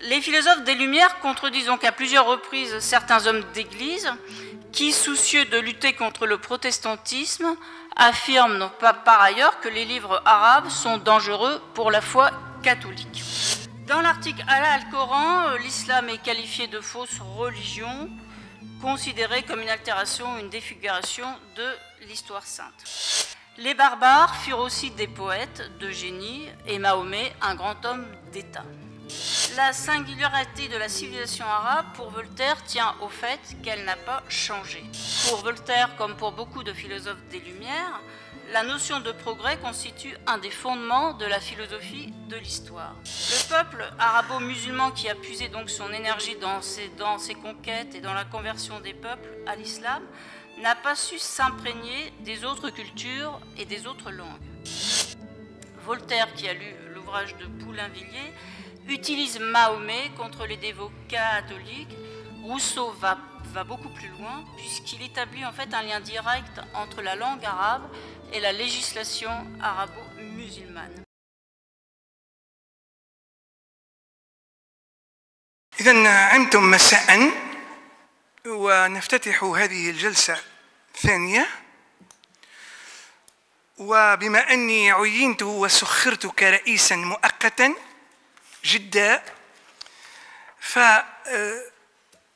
Les philosophes des Lumières contredisent donc à plusieurs reprises certains hommes d'Église qui, soucieux de lutter contre le protestantisme, affirment par ailleurs que les livres arabes sont dangereux pour la foi catholique. Dans l'article Al-Coran, l'islam est qualifié de fausse religion, considérée comme une altération, une défiguration de l'histoire sainte. Les barbares furent aussi des poètes de génie et Mahomet un grand homme d'État. La singularité de la civilisation arabe, pour Voltaire, tient au fait qu'elle n'a pas changé. Pour Voltaire, comme pour beaucoup de philosophes des Lumières, la notion de progrès constitue un des fondements de la philosophie de l'histoire. Le peuple arabo-musulman qui a puisé donc son énergie dans ses conquêtes et dans la conversion des peuples à l'islam n'a pas su s'imprégner des autres cultures et des autres langues. Voltaire, qui a lu l'ouvrage de Boulainvilliers, utilise Mahomet contre les dévots catholiques. Rousseau va beaucoup plus loin, puisqu'il établit en fait un lien direct entre la langue arabe et la législation arabo-musulmane. إذن عمتم مساء ونفتتح هذه الجلسة الثانية، وبما أني عينت وسخرت كرئيسا مؤقتا جدا،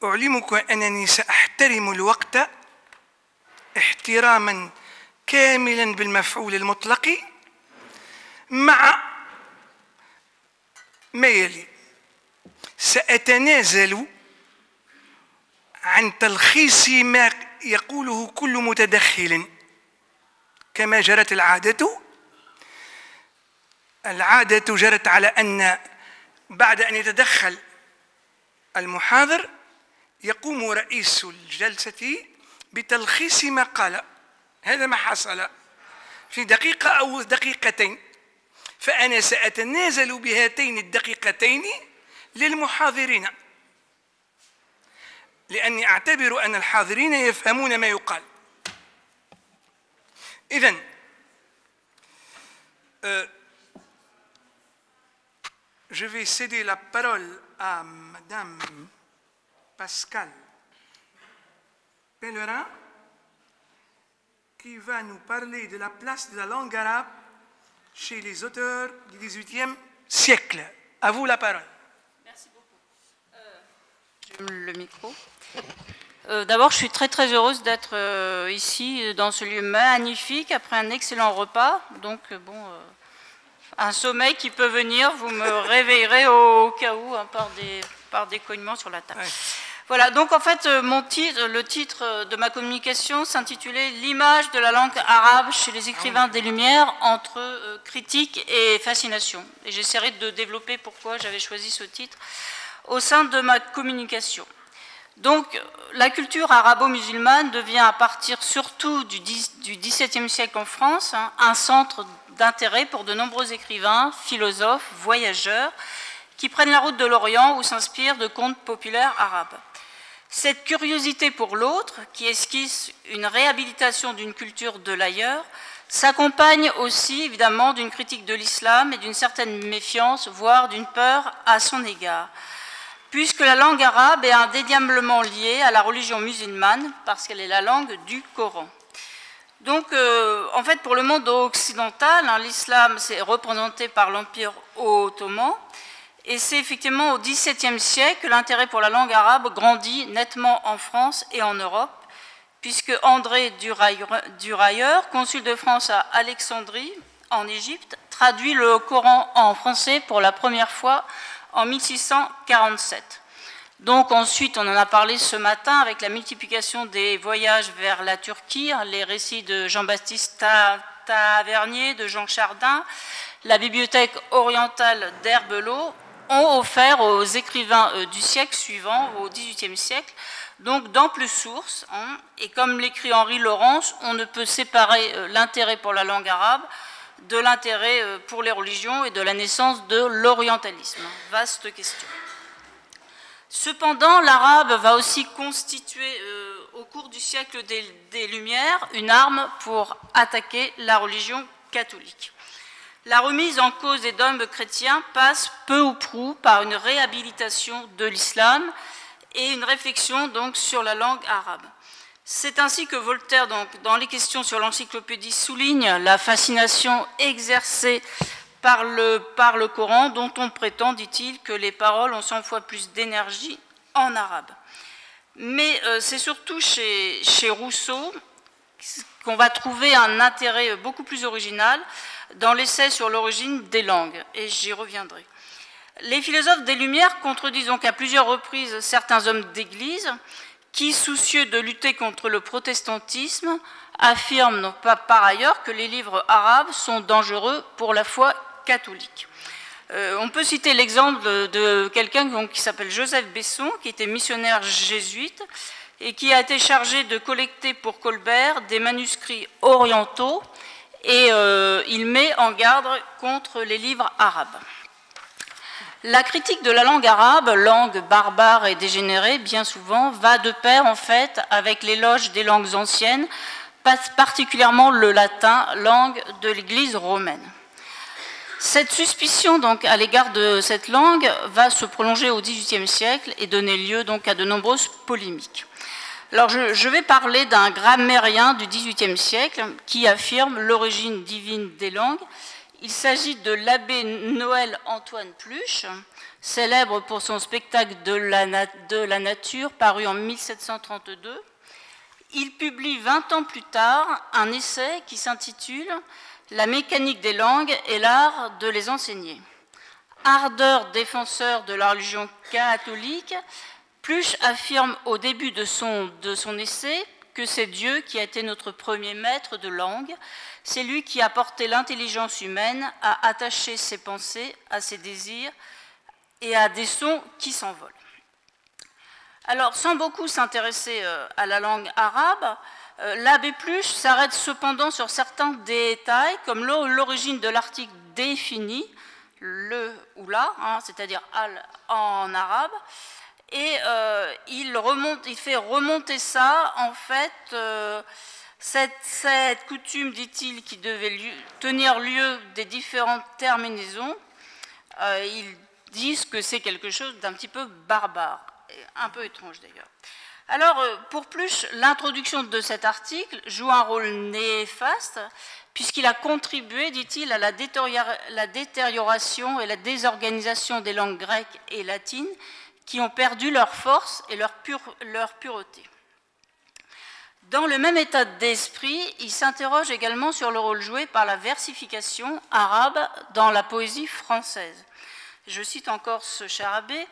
فأعلمكم أنني سأحترم الوقت احتراما كاملا بالمفعول المطلق مع ما يلي: سأتنازل عن تلخيص ما يقوله كل متدخل كما جرت العادة. العادة جرت على أن بعد أن يتدخل المحاضر يقوم رئيس الجلسة بتلخيص ما قال. هذا ما حصل في دقيقة أو دقيقتين، فأنا سأتنازل بهاتين الدقيقتين للمحاضرين، لأني أعتبر أن الحاضرين يفهمون ما يقال. إذن je vais céder la parole à Madame Pascale Pellerin, qui va nous parler de la place de la langue arabe chez les auteurs du XVIIIe siècle. À vous la parole. Merci beaucoup. Le micro. D'abord, je suis très heureuse d'être ici, dans ce lieu magnifique, après un excellent repas. Donc, un sommeil qui peut venir, vous me réveillerez au cas où, hein, par des cognements sur la table. Ouais. Voilà, donc en fait, le titre de ma communication s'intitulait « L'image de la langue arabe chez les écrivains des Lumières entre critique et fascination ». Et j'essaierai de développer pourquoi j'avais choisi ce titre au sein de ma communication. Donc, la culture arabo-musulmane devient à partir surtout du XVIIe siècle en France un centre d'intérêt pour de nombreux écrivains, philosophes, voyageurs qui prennent la route de l'Orient ou s'inspirent de contes populaires arabes. Cette curiosité pour l'autre, qui esquisse une réhabilitation d'une culture de l'ailleurs, s'accompagne aussi évidemment d'une critique de l'islam et d'une certaine méfiance, voire d'une peur à son égard, puisque la langue arabe est indéniablement liée à la religion musulmane, parce qu'elle est la langue du Coran. Donc, en fait, pour le monde occidental, hein, l'islam c'est représenté par l'Empire ottoman, et c'est effectivement au XVIIe siècle que l'intérêt pour la langue arabe grandit nettement en France et en Europe, puisque André Durailleur, consul de France à Alexandrie, en Égypte, traduit le Coran en français pour la première fois en 1647. Donc ensuite, on en a parlé ce matin avec la multiplication des voyages vers la Turquie, les récits de Jean-Baptiste Tavernier, de Jean Chardin, la bibliothèque orientale d'Herbelot ont offert aux écrivains du siècle suivant, au XVIIIe siècle, donc d'amples sources, hein, et comme l'écrit Henri Laurence, on ne peut séparer l'intérêt pour la langue arabe de l'intérêt pour les religions et de la naissance de l'orientalisme. Vaste question. Cependant, l'arabe va aussi constituer au cours du siècle des Lumières une arme pour attaquer la religion catholique. La remise en cause des dogmes chrétiens passe peu ou prou par une réhabilitation de l'islam et une réflexion donc sur la langue arabe. C'est ainsi que Voltaire, donc, dans les questions sur l'encyclopédie, souligne la fascination exercée par le Coran, dont on prétend, dit-il, que les paroles ont 100 fois plus d'énergie en arabe. Mais c'est surtout chez Rousseau qu'on va trouver un intérêt beaucoup plus original dans l'essai sur l'origine des langues, et j'y reviendrai. Les philosophes des Lumières contredisent donc à plusieurs reprises certains hommes d'Église qui, soucieux de lutter contre le protestantisme, affirment par ailleurs que les livres arabes sont dangereux pour la foi catholique. On peut citer l'exemple de quelqu'un qui s'appelle Joseph Besson, qui était missionnaire jésuite et qui a été chargé de collecter pour Colbert des manuscrits orientaux, et il met en garde contre les livres arabes. La critique de la langue arabe, langue barbare et dégénérée, bien souvent, va de pair en fait avec l'éloge des langues anciennes, particulièrement le latin, langue de l'Église romaine. Cette suspicion donc à l'égard de cette langue va se prolonger au XVIIIe siècle et donner lieu donc à de nombreuses polémiques. Alors je vais parler d'un grammairien du XVIIIe siècle qui affirme l'origine divine des langues. Il s'agit de l'abbé Noël Antoine Pluche, célèbre pour son spectacle de la nature paru en 1732. Il publie 20 ans plus tard un essai qui s'intitule « La mécanique des langues et l'art de les enseigner ». Ardeur défenseur de la religion catholique, Pluche affirme au début de son essai que c'est Dieu qui a été notre premier maître de langue, c'est lui qui a porté l'intelligence humaine à attacher ses pensées à ses désirs et à des sons qui s'envolent. Alors, sans beaucoup s'intéresser à la langue arabe, l'abbé Pluche s'arrête cependant sur certains détails, comme l'origine de l'article défini, le ou la, c'est-à-dire al en arabe, et il fait remonter ça, en fait, cette coutume, dit-il, qui devait tenir lieu des différentes terminaisons, ils disent que c'est quelque chose d'un petit peu barbare, un peu étrange d'ailleurs. Alors, pour Pluche, l'introduction de cet article joue un rôle néfaste, puisqu'il a contribué, dit-il, à la détérioration et la désorganisation des langues grecques et latines, qui ont perdu leur force et leur pureté. Dans le même état d'esprit, il s'interroge également sur le rôle joué par la versification arabe dans la poésie française. Je cite encore ce cher abbé.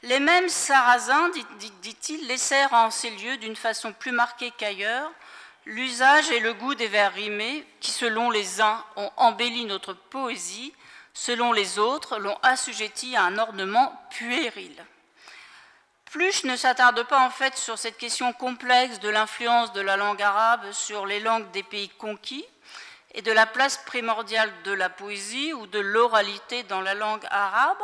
Les mêmes Sarrasins, dit-il, laissèrent en ces lieux d'une façon plus marquée qu'ailleurs l'usage et le goût des vers rimés qui, selon les uns, ont embelli notre poésie, selon les autres, l'ont assujetti à un ornement puéril. Pluche ne s'attarde pas en fait sur cette question complexe de l'influence de la langue arabe sur les langues des pays conquis et de la place primordiale de la poésie ou de l'oralité dans la langue arabe,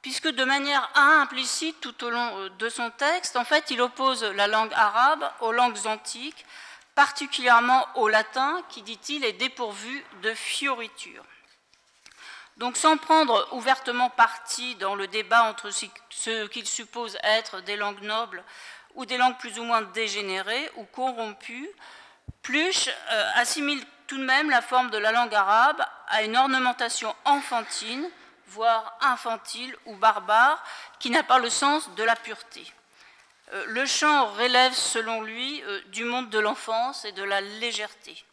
puisque de manière implicite tout au long de son texte, en fait, il oppose la langue arabe aux langues antiques, particulièrement au latin, qui, dit-il, est dépourvu de fioritures. Donc, sans prendre ouvertement parti dans le débat entre ce qu'il suppose être des langues nobles ou des langues plus ou moins dégénérées ou corrompues, Pluche assimile tout de même la forme de la langue arabe à une ornementation enfantine, voire infantile ou barbare, qui n'a pas le sens de la pureté. Le chant relève, selon lui, du monde de l'enfance et de la légèreté.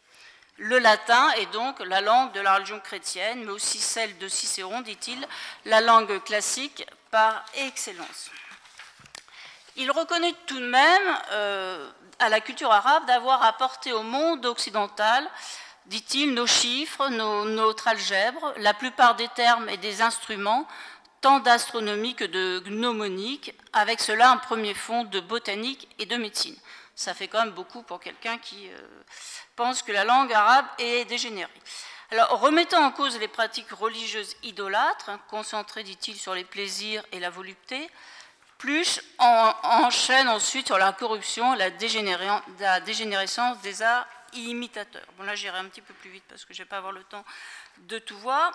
Le latin est donc la langue de la religion chrétienne, mais aussi celle de Cicéron, dit-il, la langue classique par excellence. Il reconnaît tout de même à la culture arabe d'avoir apporté au monde occidental, dit-il, nos chiffres, notre algèbre, la plupart des termes et des instruments, tant d'astronomie que de gnomonique, avec cela un premier fond de botanique et de médecine. Ça fait quand même beaucoup pour quelqu'un qui pense que la langue arabe est dégénérée. Alors, remettant en cause les pratiques religieuses idolâtres, concentrées, dit-il, sur les plaisirs et la volupté, Pluche enchaîne ensuite sur la corruption et la dégénérescence des arts imitateur. Bon, là, j'irai un petit peu plus vite parce que je ne vais pas avoir le temps de tout voir.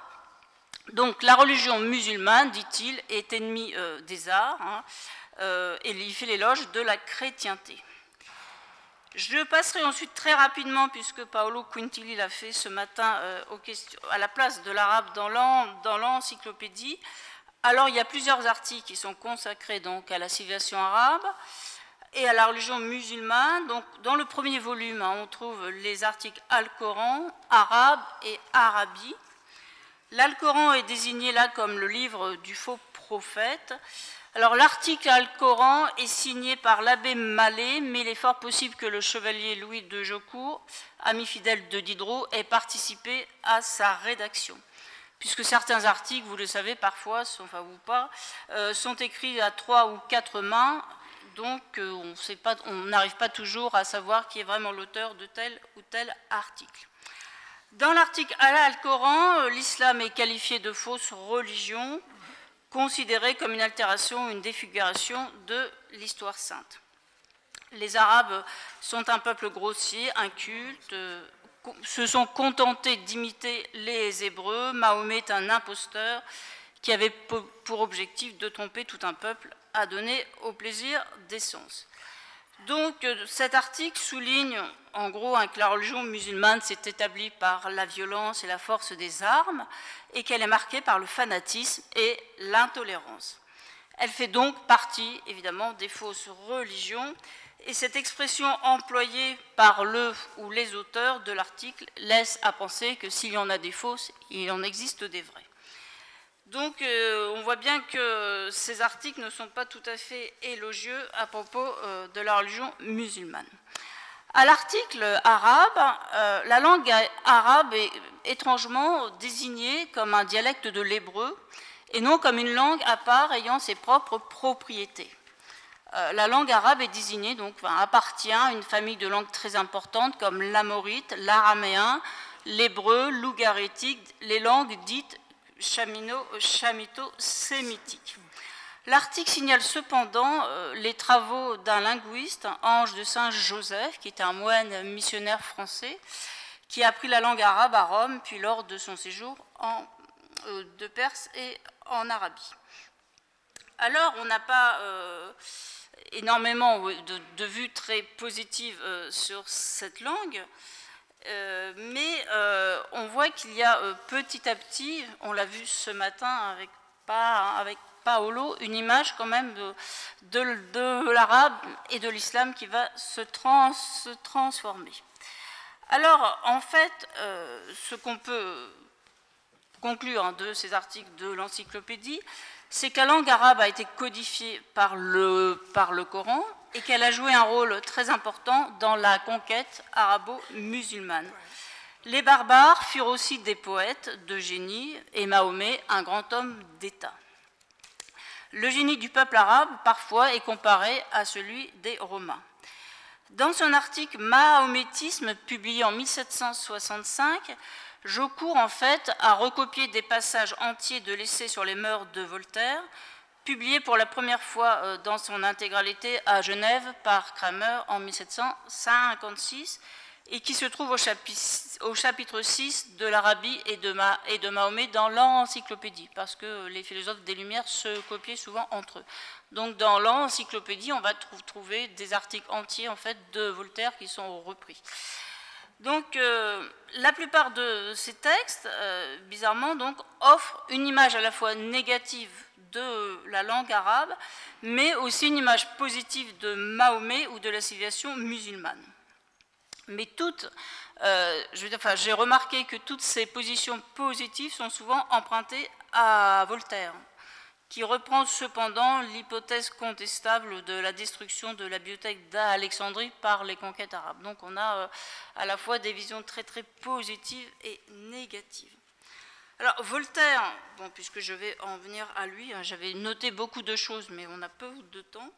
Donc, la religion musulmane, dit-il, est ennemie des arts, hein, et il fait l'éloge de la chrétienté. Je passerai ensuite très rapidement, puisque Paolo Quintili l'a fait ce matin à la place de l'arabe dans l'encyclopédie. Alors, il y a plusieurs articles qui sont consacrés donc, à la civilisation arabe et à la religion musulmane. Donc, dans le premier volume, hein, on trouve les articles Al-Coran, Arabe et Arabie. L'Al-Coran est désigné là comme le livre du faux prophète. Alors, l'article Al-Coran est signé par l'abbé Mallet, mais il est fort possible que le chevalier Louis de Jaucourt, ami fidèle de Diderot, ait participé à sa rédaction. Puisque certains articles, vous le savez, parfois, enfin ou pas, sont écrits à 3 ou 4 mains, donc on n'arrive pas toujours à savoir qui est vraiment l'auteur de tel ou tel article. Dans l'article Al-Coran, l'islam est qualifié de fausse religion, considérée comme une altération, une défiguration de l'histoire sainte. Les Arabes sont un peuple grossier, inculte, se sont contentés d'imiter les Hébreux. Mahomet est un imposteur qui avait pour objectif de tromper tout un peuple à donner au plaisir des sens. Donc cet article souligne en gros que la religion musulmane s'est établie par la violence et la force des armes et qu'elle est marquée par le fanatisme et l'intolérance. Elle fait donc partie évidemment des fausses religions et cette expression employée par le ou les auteurs de l'article laisse à penser que s'il y en a des fausses, il en existe des vraies. Donc on voit bien que ces articles ne sont pas tout à fait élogieux à propos de la religion musulmane. À l'article arabe, la langue arabe est étrangement désignée comme un dialecte de l'hébreu et non comme une langue à part ayant ses propres propriétés. La langue arabe est désignée, donc appartient à une famille de langues très importantes comme l'amorite, l'araméen, l'hébreu, l'ougaritique, les langues dites chamito-sémitiques. L'article signale cependant les travaux d'un linguiste, Ange de Saint-Joseph, qui était un moine missionnaire français, qui a appris la langue arabe à Rome, puis lors de son séjour de Perse et en Arabie. Alors, on n'a pas énormément de vues très positives sur cette langue, mais on voit qu'il y a petit à petit, on l'a vu ce matin avec Paolo, une image quand même de l'arabe et de l'islam qui va se transformer. Alors, en fait, ce qu'on peut conclure de ces articles de l'encyclopédie, c'est que la langue arabe a été codifiée par le Coran et qu'elle a joué un rôle très important dans la conquête arabo-musulmane. Les barbares furent aussi des poètes de génie et Mahomet, un grand homme d'État. Le génie du peuple arabe, parfois, est comparé à celui des Romains. Dans son article « Mahométisme » publié en 1765, Jaucourt, en fait, a recopié des passages entiers de l'essai sur les mœurs de Voltaire, publié pour la première fois dans son intégralité à Genève par Kramer en 1756, et qui se trouve au chapitre 6 de l'Arabie et de Mahomet dans l'encyclopédie, parce que les philosophes des Lumières se copiaient souvent entre eux. Donc dans l'encyclopédie, on va trouver des articles entiers en fait, de Voltaire qui sont repris. Donc la plupart de ces textes, bizarrement, donc, offrent une image à la fois négative de la langue arabe, mais aussi une image positive de Mahomet ou de la civilisation musulmane. Mais j'ai remarqué que toutes ces positions positives sont souvent empruntées à Voltaire, qui reprend cependant l'hypothèse contestable de la destruction de la bibliothèque d'Alexandrie par les conquêtes arabes. Donc on a à la fois des visions très très positives et négatives. Alors Voltaire, bon, puisque je vais en venir à lui, j'avais noté beaucoup de choses, mais on a peu de temps.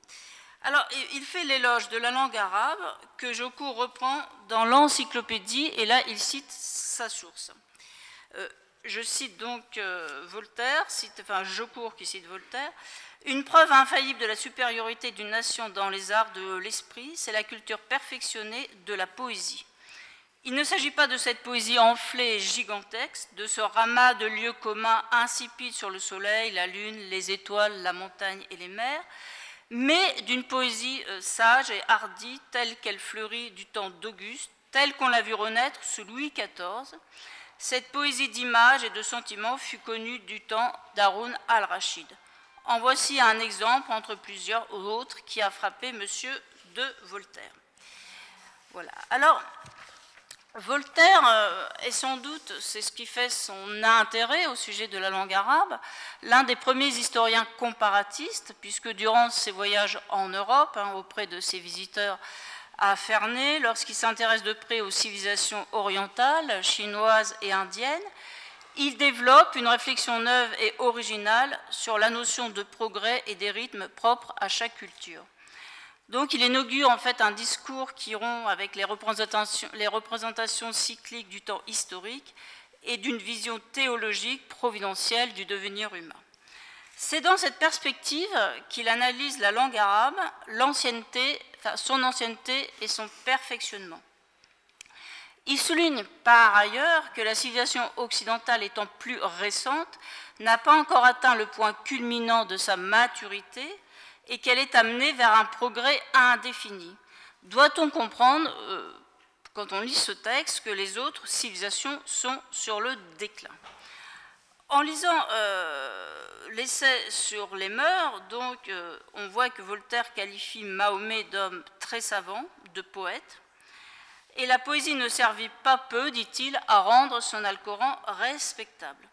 Alors, il fait l'éloge de la langue arabe que Jaucourt reprend dans l'encyclopédie, et là, il cite sa source. Je cite donc Voltaire, Jaucourt qui cite Voltaire. Une preuve infaillible de la supériorité d'une nation dans les arts de l'esprit, c'est la culture perfectionnée de la poésie. Il ne s'agit pas de cette poésie enflée et gigantesque, de ce ramas de lieux communs insipides sur le soleil, la lune, les étoiles, la montagne et les mers, mais d'une poésie sage et hardie telle qu'elle fleurit du temps d'Auguste, telle qu'on l'a vu renaître sous Louis XIV. Cette poésie d'images et de sentiments fut connue du temps d'Haroun al-Rachid. En voici un exemple entre plusieurs autres qui a frappé Monsieur de Voltaire. Voilà. Alors, Voltaire est sans doute, c'est ce qui fait son intérêt au sujet de la langue arabe, l'un des premiers historiens comparatistes, puisque durant ses voyages en Europe, auprès de ses visiteurs à Ferney, lorsqu'il s'intéresse de près aux civilisations orientales, chinoises et indiennes, il développe une réflexion neuve et originale sur la notion de progrès et des rythmes propres à chaque culture. Donc il inaugure en fait un discours qui rompt avec les représentations cycliques du temps historique et d'une vision théologique providentielle du devenir humain. C'est dans cette perspective qu'il analyse la langue arabe, son ancienneté et son perfectionnement. Il souligne par ailleurs que la civilisation occidentale étant plus récente, n'a pas encore atteint le point culminant de sa maturité, et qu'elle est amenée vers un progrès indéfini. Doit-on comprendre, quand on lit ce texte, que les autres civilisations sont sur le déclin? En lisant l'essai sur les mœurs, donc, on voit que Voltaire qualifie Mahomet d'homme très savant, de poète, et la poésie ne servit pas peu, dit-il, à rendre son Alcoran respectable.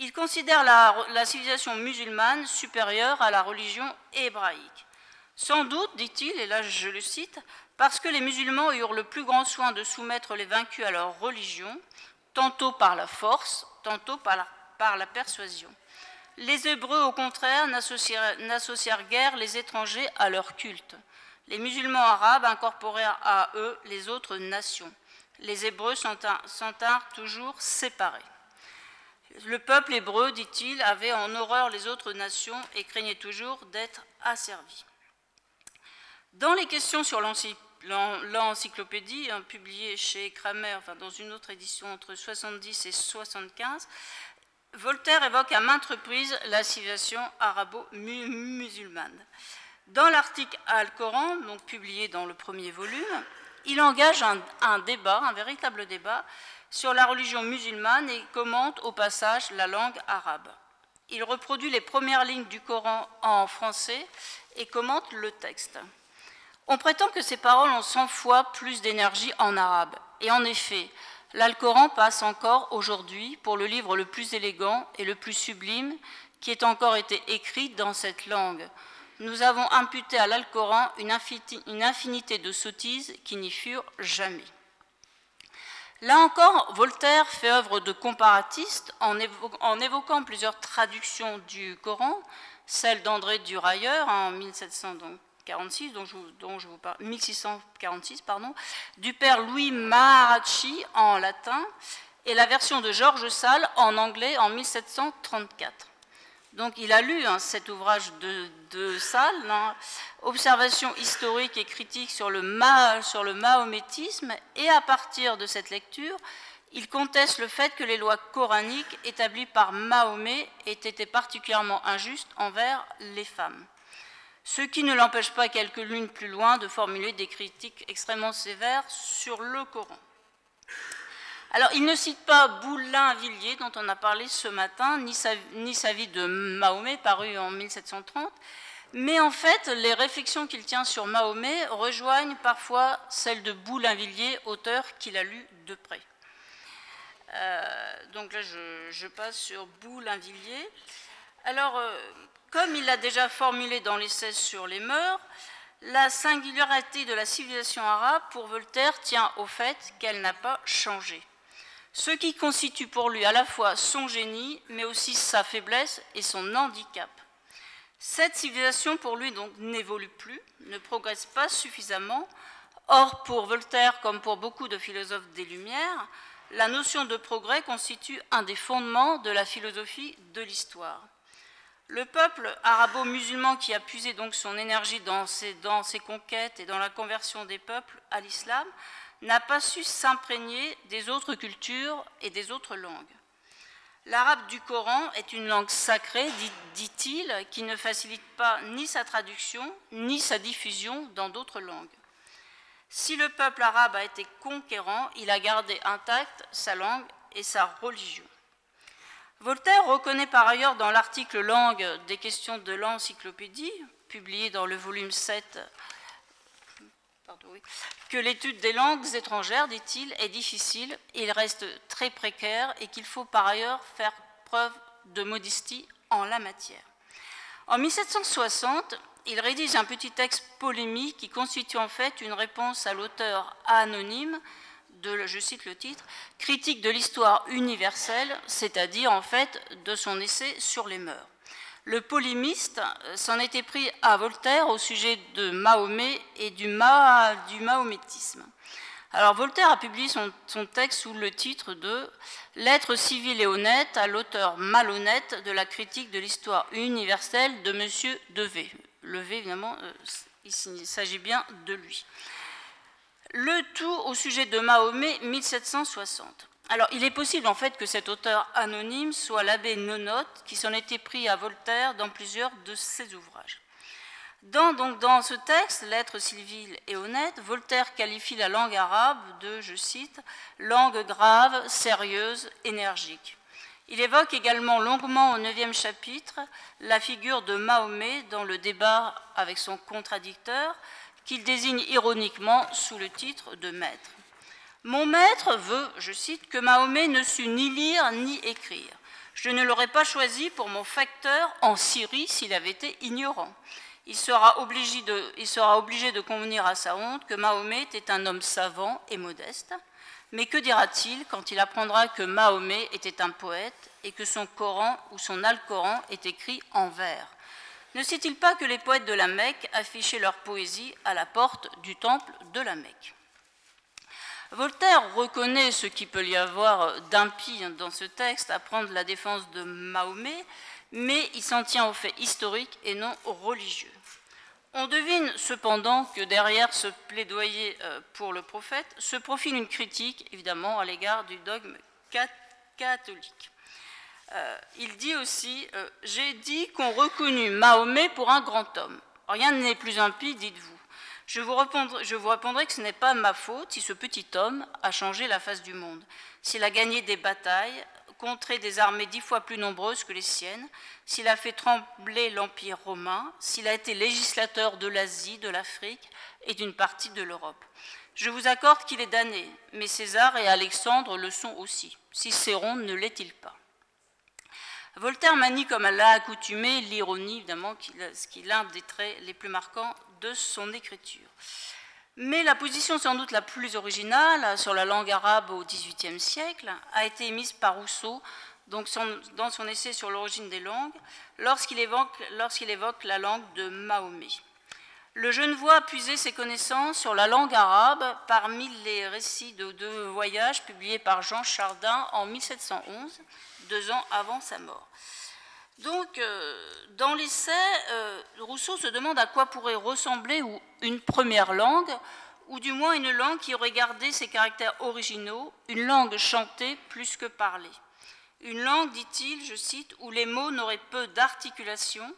Il considère la civilisation musulmane supérieure à la religion hébraïque. Sans doute, dit-il, et là je le cite, parce que les musulmans eurent le plus grand soin de soumettre les vaincus à leur religion, tantôt par la force, tantôt par la persuasion. Les Hébreux, au contraire, n'associèrent guère les étrangers à leur culte. Les musulmans arabes incorporèrent à eux les autres nations. Les Hébreux s'en tinrent toujours séparés. Le peuple hébreu, dit-il, avait en horreur les autres nations et craignait toujours d'être asservi. Dans les questions sur l'encyclopédie, publiée chez Kramer, dans une autre édition entre 70 et 75, Voltaire évoque à maintes reprises la civilisation arabo-musulmane. Dans l'article Al-Coran, donc publié dans le premier volume, il engage un débat, un véritable débat, sur la religion musulmane et commente au passage la langue arabe. Il reproduit les premières lignes du Coran en français et commente le texte. On prétend que ces paroles ont 100 fois plus d'énergie en arabe. Et en effet, l'Alcoran passe encore aujourd'hui pour le livre le plus élégant et le plus sublime qui ait encore été écrit dans cette langue. Nous avons imputé à l'Alcoran une infinité de sottises qui n'y furent jamais. Là encore, Voltaire fait œuvre de comparatiste en évoquant plusieurs traductions du Coran, celle d'André du Railleur en 1646, du père Louis Maharacci en latin et la version de Georges Sale en anglais en 1734. Donc il a lu cet ouvrage de Sale, Observation historique et critique sur le mahométisme, et à partir de cette lecture, il conteste le fait que les lois coraniques établies par Mahomet aient été particulièrement injustes envers les femmes. Ce qui ne l'empêche pas quelques lignes plus loin de formuler des critiques extrêmement sévères sur le Coran. Alors, il ne cite pas Boulainvilliers, dont on a parlé ce matin, ni sa vie de Mahomet, parue en 1730, mais en fait, les réflexions qu'il tient sur Mahomet rejoignent parfois celles de Boulainvilliers, auteur qu'il a lu de près. Donc là, je passe sur Boulainvilliers. Alors, comme il l'a déjà formulé dans l'essai sur les mœurs, la singularité de la civilisation arabe, pour Voltaire, tient au fait qu'elle n'a pas changé. Ce qui constitue pour lui à la fois son génie, mais aussi sa faiblesse et son handicap. Cette civilisation, pour lui, donc, n'évolue plus, ne progresse pas suffisamment. Or, pour Voltaire, comme pour beaucoup de philosophes des Lumières, la notion de progrès constitue un des fondements de la philosophie de l'histoire. Le peuple arabo-musulman qui a puisé donc son énergie dans ses conquêtes et dans la conversion des peuples à l'islam n'a pas su s'imprégner des autres cultures et des autres langues. L'arabe du Coran est une langue sacrée, dit-il, qui ne facilite pas ni sa traduction, ni sa diffusion dans d'autres langues. Si le peuple arabe a été conquérant, il a gardé intacte sa langue et sa religion. Voltaire reconnaît par ailleurs dans l'article Langue des questions de l'encyclopédie, publié dans le volume 7, que l'étude des langues étrangères, dit-il, est difficile, il reste très précaire et qu'il faut par ailleurs faire preuve de modestie en la matière. En 1760, il rédige un petit texte polémique qui constitue en fait une réponse à l'auteur anonyme de, je cite le titre, « Critique de l'histoire universelle », c'est-à-dire en fait de son essai sur les mœurs. Le polémiste s'en était pris à Voltaire au sujet de Mahomet et du mahométisme. Alors Voltaire a publié son texte sous le titre de « Lettre civile et honnête à l'auteur malhonnête de la critique de l'histoire universelle de M. Devey ». Levé, évidemment, il s'agit bien de lui. Le tout au sujet de Mahomet, 1760. Alors, il est possible en fait que cet auteur anonyme soit l'abbé Nonote, qui s'en était pris à Voltaire dans plusieurs de ses ouvrages. Dans ce texte, Lettre civile et honnête, Voltaire qualifie la langue arabe de, je cite, « langue grave, sérieuse, énergique ». Il évoque également longuement au 9e chapitre la figure de Mahomet dans le débat avec son contradicteur, qu'il désigne ironiquement sous le titre de maître. Mon maître veut, je cite, que Mahomet ne sût ni lire ni écrire. Je ne l'aurais pas choisi pour mon facteur en Syrie s'il avait été ignorant. Il sera obligé de convenir à sa honte que Mahomet est un homme savant et modeste. Mais que dira-t-il quand il apprendra que Mahomet était un poète et que son Coran ou son Alcoran est écrit en vers? Ne sait-il pas que les poètes de la Mecque affichaient leur poésie à la porte du temple de la Mecque? Voltaire reconnaît ce qu'il peut y avoir d'impie dans ce texte à prendre la défense de Mahomet, mais il s'en tient aux faits historiques et non religieux. On devine cependant que derrière ce plaidoyer pour le prophète se profile une critique, évidemment, à l'égard du dogme catholique. Il dit aussi « J'ai dit qu'on reconnut Mahomet pour un grand homme. Rien n'est plus impie, dites-vous. Je vous répondrai que ce n'est pas ma faute si ce petit homme a changé la face du monde, s'il a gagné des batailles, contré des armées 10 fois plus nombreuses que les siennes, s'il a fait trembler l'Empire romain, s'il a été législateur de l'Asie, de l'Afrique et d'une partie de l'Europe. Je vous accorde qu'il est damné, mais César et Alexandre le sont aussi. Cicéron ne l'est-il pas? Voltaire manie comme à l'a accoutumé l'ironie, évidemment, ce qui est l'un des traits les plus marquants de son écriture. Mais la position sans doute la plus originale sur la langue arabe au XVIIIe siècle a été émise par Rousseau donc dans son essai sur l'origine des langues, lorsqu'il évoque la langue de Mahomet. Le Genevois puisait ses connaissances sur la langue arabe parmi les récits de voyage publiés par Jean Chardin en 1711, 2 ans avant sa mort. Donc, dans l'essai, Rousseau se demande à quoi pourrait ressembler une première langue, ou du moins une langue qui aurait gardé ses caractères originaux, une langue chantée plus que parlée. Une langue, dit-il, je cite, où les mots n'auraient peu d'articulation.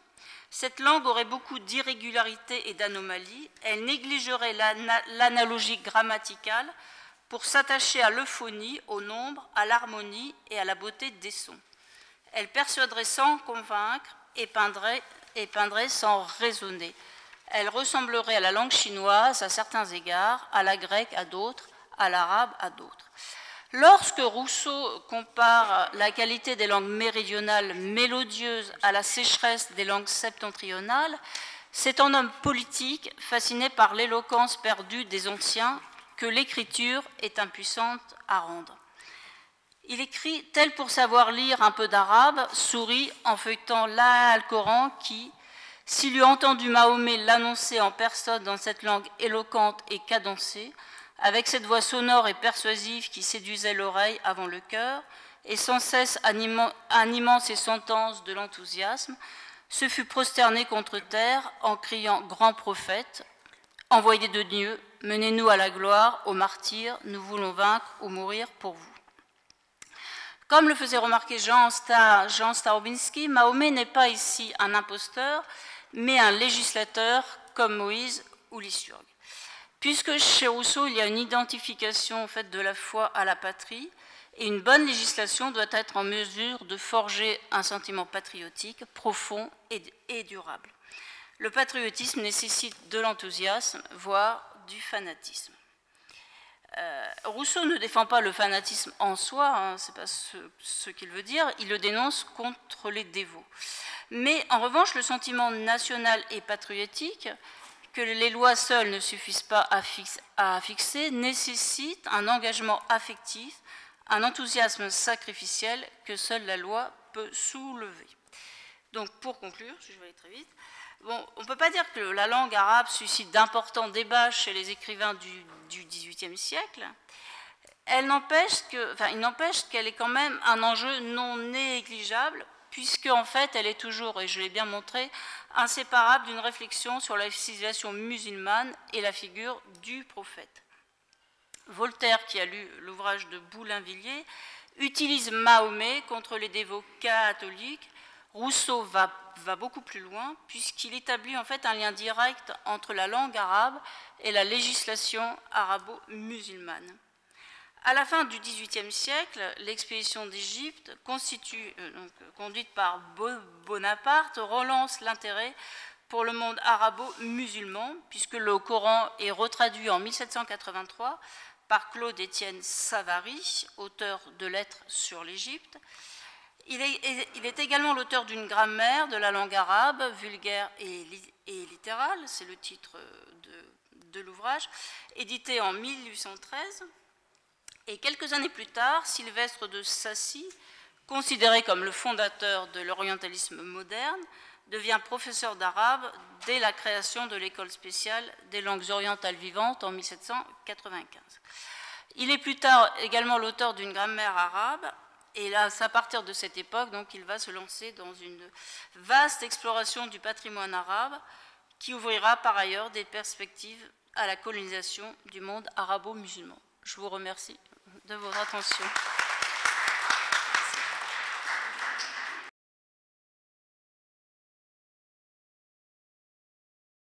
Cette langue aurait beaucoup d'irrégularités et d'anomalies. Elle négligerait l'analogie grammaticale pour s'attacher à l'euphonie, au nombre, à l'harmonie et à la beauté des sons. Elle persuaderait sans convaincre et peindrait sans raisonner. Elle ressemblerait à la langue chinoise à certains égards, à la grecque à d'autres, à l'arabe à d'autres. Lorsque Rousseau compare la qualité des langues méridionales mélodieuses à la sécheresse des langues septentrionales, c'est en homme politique, fasciné par l'éloquence perdue des anciens, que l'écriture est impuissante à rendre. Il écrit « Tel pour savoir lire un peu d'arabe, sourit en feuilletant l'Alcoran qui, s'il eût entendu Mahomet l'annoncer en personne dans cette langue éloquente et cadencée, avec cette voix sonore et persuasive qui séduisait l'oreille avant le cœur, et sans cesse animant ses sentences de l'enthousiasme, se fut prosterné contre terre en criant « Grand prophète, envoyé de Dieu, menez-nous à la gloire, ô martyrs, nous voulons vaincre ou mourir pour vous. Comme le faisait remarquer Jean Starobinski, Mahomet n'est pas ici un imposteur, mais un législateur comme Moïse ou Lycurgue. Puisque chez Rousseau, il y a une identification en fait, de la foi à la patrie, et une bonne législation doit être en mesure de forger un sentiment patriotique profond et durable. Le patriotisme nécessite de l'enthousiasme, voire du fanatisme. Rousseau ne défend pas le fanatisme en soi, hein, ce n'est pas ce qu'il veut dire, il le dénonce contre les dévots. Mais en revanche, le sentiment national et patriotique, que les lois seules ne suffisent pas à fixer, nécessite un engagement affectif, un enthousiasme sacrificiel que seule la loi peut soulever. Donc pour conclure, je vais aller très vite, bon, on ne peut pas dire que la langue arabe suscite d'importants débats chez les écrivains du XVIIIe siècle. Il n'empêche qu'elle est quand même un enjeu non négligeable, puisque en fait elle est toujours, et je l'ai bien montré, inséparable d'une réflexion sur la civilisation musulmane et la figure du prophète. Voltaire, qui a lu l'ouvrage de Boulainvilliers, utilise Mahomet contre les dévots catholiques. Rousseau va beaucoup plus loin, puisqu'il établit en fait un lien direct entre la langue arabe et la législation arabo-musulmane. À la fin du XVIIIe siècle, l'expédition d'Égypte, conduite par Bonaparte, relance l'intérêt pour le monde arabo-musulman, puisque le Coran est retraduit en 1783 par Claude-Étienne Savary, auteur de Lettres sur l'Égypte. Il est également l'auteur d'une grammaire de la langue arabe, vulgaire et littérale, c'est le titre de l'ouvrage, édité en 1813. Et quelques années plus tard, Sylvestre de Sacy, considéré comme le fondateur de l'orientalisme moderne, devient professeur d'arabe dès la création de l'école spéciale des langues orientales vivantes en 1795. Il est plus tard également l'auteur d'une grammaire arabe, et là, c'est à partir de cette époque, donc, il va se lancer dans une vaste exploration du patrimoine arabe qui ouvrira par ailleurs des perspectives à la colonisation du monde arabo-musulman. Je vous remercie de votre attention.